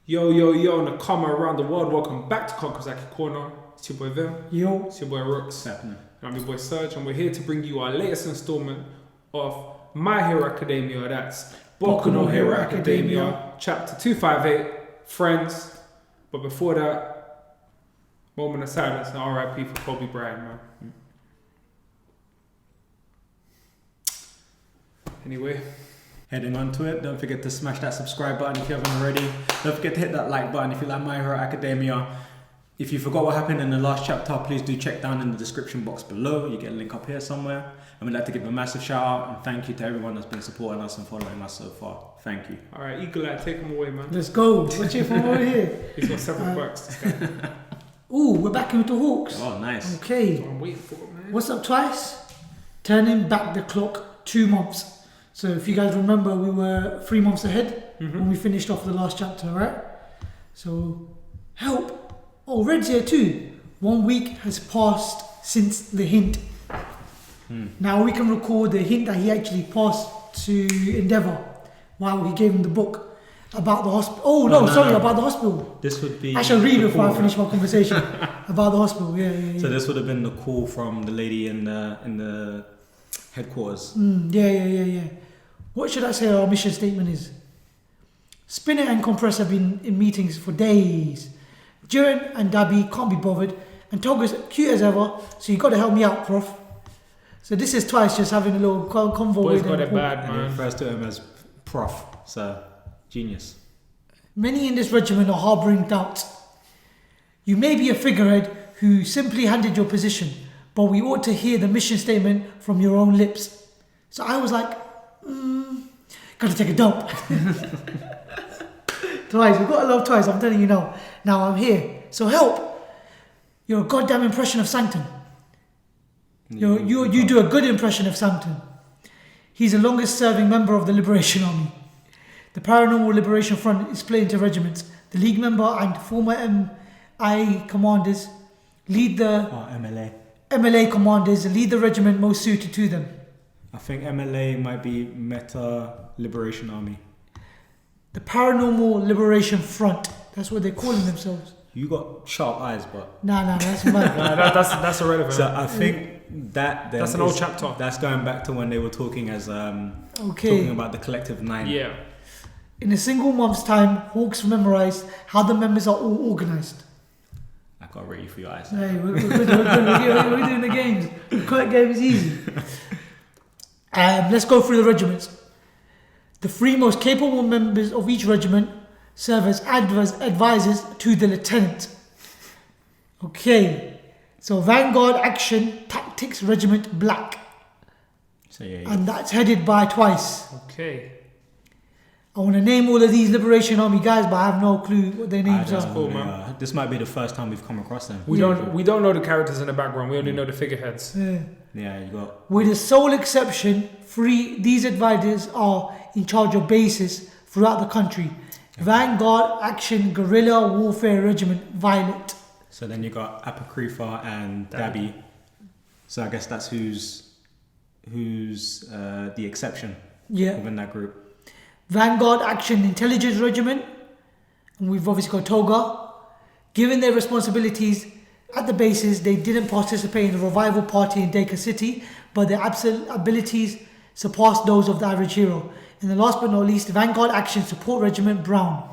Yo, yo, yo, Nakama around the world. Welcome back to Kokozaki Corner. It's your boy Vim. Yo. It's your boy Rooks. Happening. And I'm your boy Serge, and we're here to bring you our latest installment of My Hero Academia. That's Boku no Hero Academia, Chapter 258, Friends. But before that, moment of silence and RIP for Kobe Bryant, man. Anyway. Heading on to it, don't forget to smash that subscribe button if you haven't already. Don't forget to hit that like button if you like My Hero Academia. If you forgot what happened in the last chapter, please do check down in the description box below. You get a link up here somewhere. And we'd like to give a massive shout out and thank you to everyone that's been supporting us and following us so far. Thank you. Alright, Eagle Eye, take him away, man. Let's go. What's your from over here? He's got several quirks, this guy. Ooh, we're back in with the Hawks. Oh, nice. That's Okay. what I'm waiting for, man. What's up, Twice? Turning back the clock 2 months. So if you guys remember, we were 3 months ahead when we finished off the last chapter, right? So, help. Oh, Red's here too. 1 week has passed since the hint. Now we can record the hint that he actually passed to Endeavour while he gave him the book about the hospital. Oh, no, about the hospital. This would be... I shall read before I finish my conversation about the hospital. Yeah. So this would have been the call from the lady in the headquarters. Yeah. What should I say our mission statement is? Spinner and Compress have been in meetings for days. Jiren and Dabi can't be bothered, and Toga's cute as ever, so you got to help me out, Prof. So this is Twice just having a little convo Boys with got him. it bad, And he man. refers to him as Prof. So, genius. Many in this regiment are harbouring doubts. You may be a figurehead who simply handed your position, but we ought to hear the mission statement from your own lips. So I was like, gotta take a dump. Twice, we've got to love Twice, I'm telling you now. Now I'm here, so help. You're a goddamn impression of Sanctum. You do a good impression of Sanctum. He's the longest serving member of the Liberation Army. The Paranormal Liberation Front is split into regiments. The League member and former MI commanders lead the... MLA. MLA commanders lead the regiment most suited to them. I think MLA might be Meta Liberation Army. The Paranormal Liberation Front. That's what they're calling themselves. You got sharp eyes, but... Nah, that's mad. Nah, that's irrelevant. So I think that... then That's an old chapter. That's going back to when they were talking as... Okay. Talking about the Collective 9. Yeah. In a single month's time, Hawks memorized how the members are all organized. I got ready for your eyes. Hey, we're doing the games. The correct game is easy. Let's go through the regiments. The 3 most capable members of each regiment serve as advisors to the lieutenant. Okay, so Vanguard Action Tactics Regiment Black, So yeah, and that's headed by Twice. Okay. I want to name all of these Liberation Army guys, but I have no clue what their names I don't are. cool, know, man. This might be the first time we've come across them. We don't know the characters in the background. We only know the figureheads. Yeah, you got... With the sole exception, these advisors are in charge of bases throughout the country. Vanguard Action Guerrilla Warfare Regiment Violet. So then you got Apocrypha and Dabi. So I guess that's who's the exception within that group. Vanguard Action Intelligence Regiment, and we've obviously got Toga. Given their responsibilities at the bases, they didn't participate in the revival party in Deka City, but their absolute abilities surpassed those of the average hero. And the last but not least, Vanguard Action Support Regiment Brown,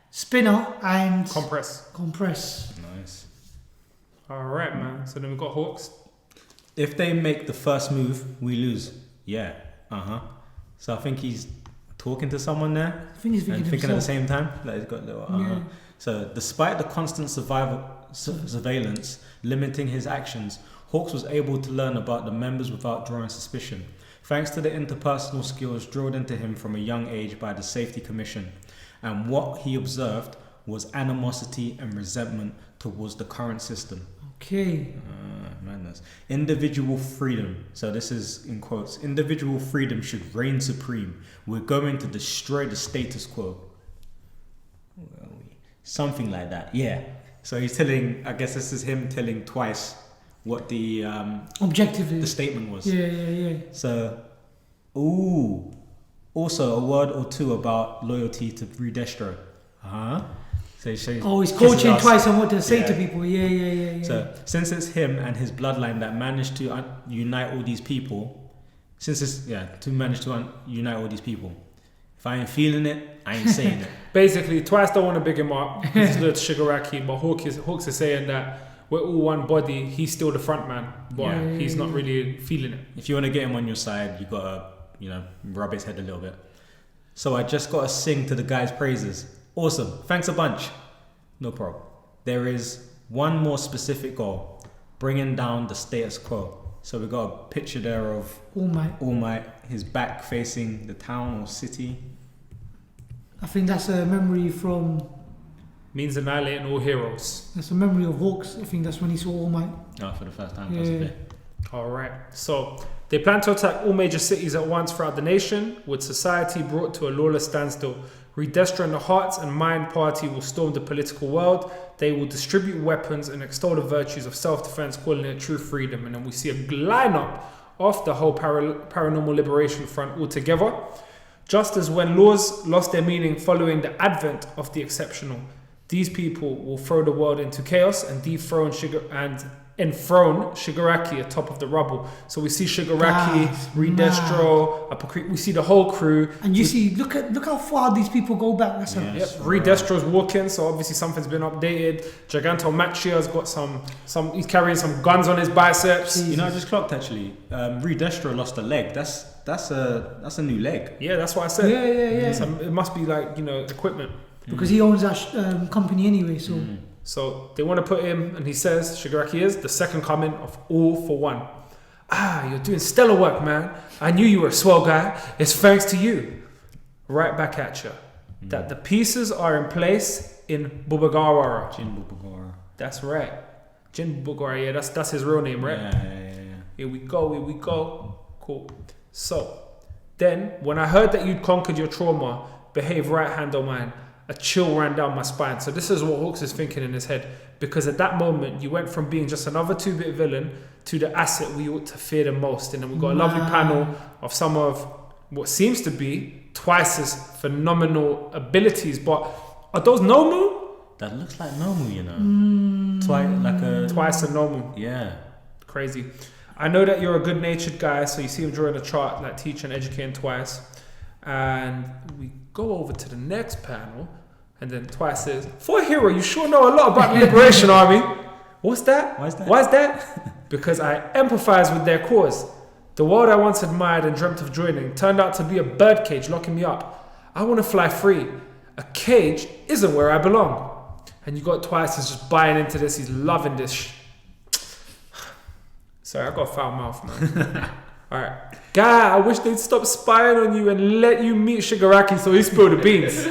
Spinner and Compress. Nice. Alright, man. So then we've got Hawks. If they make the first move, we lose. Yeah. So I think he's talking to someone there. I think he's and thinking at the himself. same time. Like he's got a little Yeah. So despite the constant surveillance limiting his actions, Hawks was able to learn about the members without drawing suspicion, thanks to the interpersonal skills drilled into him from a young age by the Safety Commission. And what he observed was animosity and resentment towards the current system. Okay. Madness. Individual freedom. So this is in quotes. Individual freedom should reign supreme. We're going to destroy the status quo. Where are we? Something like that. Yeah. So he's telling. I guess this is him telling Twice what the Objective is. the statement was. Yeah. So, also a word or two about loyalty to Redestro. So he's he's kisses coaching us. twice on what to say Yeah. to people. Yeah. So since it's him and his bloodline that managed to unite all these people, unite all these people. If I ain't feeling it, I ain't saying it. Basically, Twice don't want to big him up. He's good Shigaraki, but Hawks is saying that we're all one body. He's still the front man, but he's not really feeling it. If you want to get him on your side, you gotta, rub his head a little bit. So I just gotta sing to the guy's praises. Awesome, thanks a bunch. No problem. There is one more specific goal: bringing down the status quo. So we got a picture there of All Might. His back facing the town or city. I think that's a memory from. Means annihilating all heroes. That's a memory of Hawks. I think that's when he saw All Might. Oh, for the first time, Yeah. possibly. Alright, so they plan to attack all major cities at once throughout the nation, with society brought to a lawless standstill. Redestra and the Hearts and Mind Party will storm the political world. They will distribute weapons and extol the virtues of self-defense, calling it true freedom. And then we see a lineup of the whole paranormal liberation front altogether. Just as when laws lost their meaning following the advent of the exceptional, these people will throw the world into chaos and enthrone Shigaraki atop of the rubble. So we see Shigaraki, That's Redestro, we see the whole crew. And you see, look how far these people go back. That's Yeah. Yep, Redestro's walking, so obviously something's been updated. Gigantomachia's got some he's carrying some guns on his biceps. Jesus. I just clocked actually. Redestra lost a leg. That's a new leg. Yeah, that's what I said. Yeah. So it must be like, equipment. Because he owns that company anyway, so. So they want to put him, and he says, Shigaraki is the second coming of All for One. You're doing stellar work, man. I knew you were a swell guy. It's thanks to you. Right back at you. That the pieces are in place in Bubagawara. Jin Bubagawara. That's right. Jin Bubagawara, yeah, that's his real name, right? Yeah. Here we go. Cool. So, then, when I heard that you'd conquered your trauma, behave right hand on mine, a chill ran down my spine. So this is what Hawks is thinking in his head. Because at that moment, you went from being just another 2-bit villain to the asset we ought to fear the most. And then we've got a lovely panel of some of what seems to be Twice's phenomenal abilities. But are those Nomu? That looks like Nomu, Twice and Nomu. Yeah. Crazy. I know that you're a good-natured guy, so you see him drawing a chart like teaching and educating Twice. And we go over to the next panel, and then Twice says, "For a hero, you sure know a lot about the Liberation Army." What's that? Why is that? Because I empathize with their cause. The world I once admired and dreamt of joining turned out to be a birdcage locking me up. I want to fly free. A cage isn't where I belong. And you got Twice is just buying into this. He's loving this. Sorry, I got a foul mouth, man. Alright. Guy, I wish they'd stop spying on you and let you meet Shigaraki so he spilled the beans.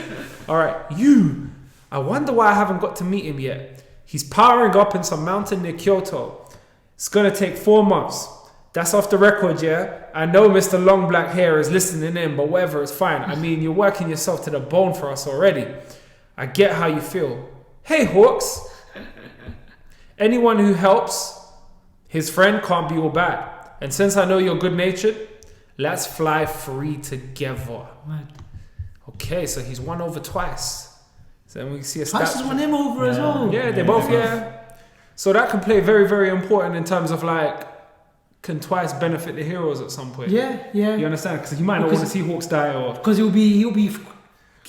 Alright, you. I wonder why I haven't got to meet him yet. He's powering up in some mountain near Kyoto. It's gonna take 4 months. That's off the record, yeah? I know Mr. Long Black Hair is listening in, but whatever, it's fine. I mean, you're working yourself to the bone for us already. I get how you feel. Hey, Hawks. Anyone who helps his friend can't be all bad. And since I know you're good-natured, let's fly free together. Right. Okay, so he's won over Twice. So then we see a Twice has won him over as well. Yeah, they both. So that can play very, very important in terms of like, can Twice benefit the heroes at some point? Yeah. You understand? Because you might not want to see Hawks die or Because he'll be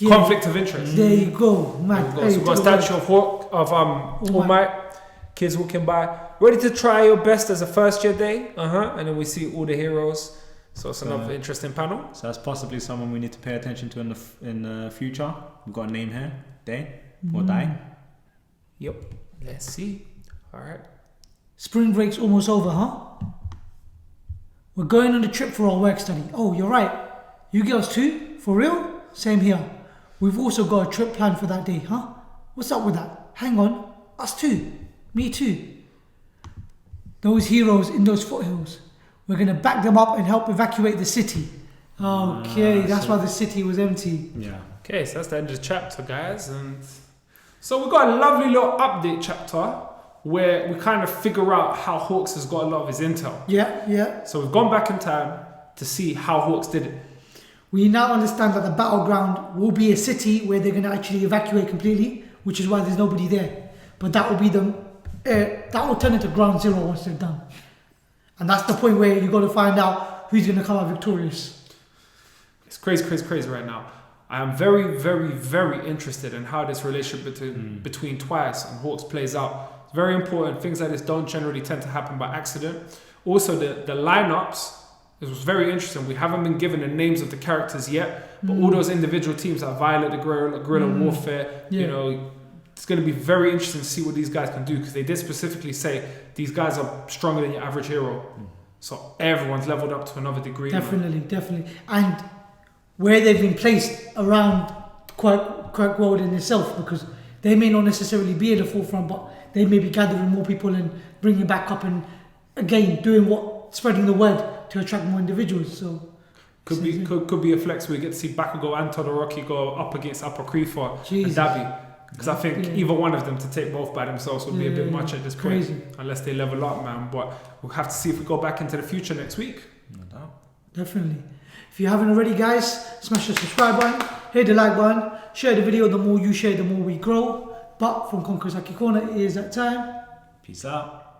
conflict of interest. There you go, man. So we've got a statue of All Might. Kids walking by, ready to try your best as a first year day. And then we see all the heroes. So it's another interesting panel. So that's possibly someone we need to pay attention to in the future. We've got a name here. Day or Die. Yep. Let's see. All right. Spring break's almost over, huh? We're going on a trip for our work study. Oh, you're right. You girls too? For real? Same here. We've also got a trip planned for that day, huh? What's up with that? Hang on. Us too. Me too. Those heroes in those foothills. We're going to back them up and help evacuate the city. Okay, that's why the city was empty. Yeah. Okay, so that's the end of the chapter, guys. And so we've got a lovely little update chapter where we kind of figure out how Hawks has got a lot of his intel. Yeah. So we've gone back in time to see how Hawks did it. We now understand that the battleground will be a city where they're going to actually evacuate completely, which is why there's nobody there. But that will be that will turn into ground zero once they're done. And that's the point where you got to find out who's going to come out victorious. It's crazy right now. I am very, very, very interested in how this relationship between Twice and Hawks plays out. It's very important. Things like this don't generally tend to happen by accident. Also, the lineups, it was very interesting. We haven't been given the names of the characters yet, but all those individual teams like Violet, the Guerrilla Warfare, you know, it's going to be very interesting to see what these guys can do, because they did specifically say these guys are stronger than your average hero. So everyone's leveled up to another degree. Definitely. And where they've been placed around Quirk World in itself, because they may not necessarily be at the forefront, but they may be gathering more people and bringing back up and again spreading the word to attract more individuals. So could be a flex where you get to see Bakugo and Todoroki go up against Upper Krifa and Dabi. Because I think either one of them to take both by themselves would be a bit much at this point. Unless they level up, man. But we'll have to see if we go back into the future next week. No doubt. Definitely. If you haven't already, guys, smash the subscribe button, hit the like button, share the video. The more you share, the more we grow. But from Conqueror's Haki Corner, it is that time. Peace out.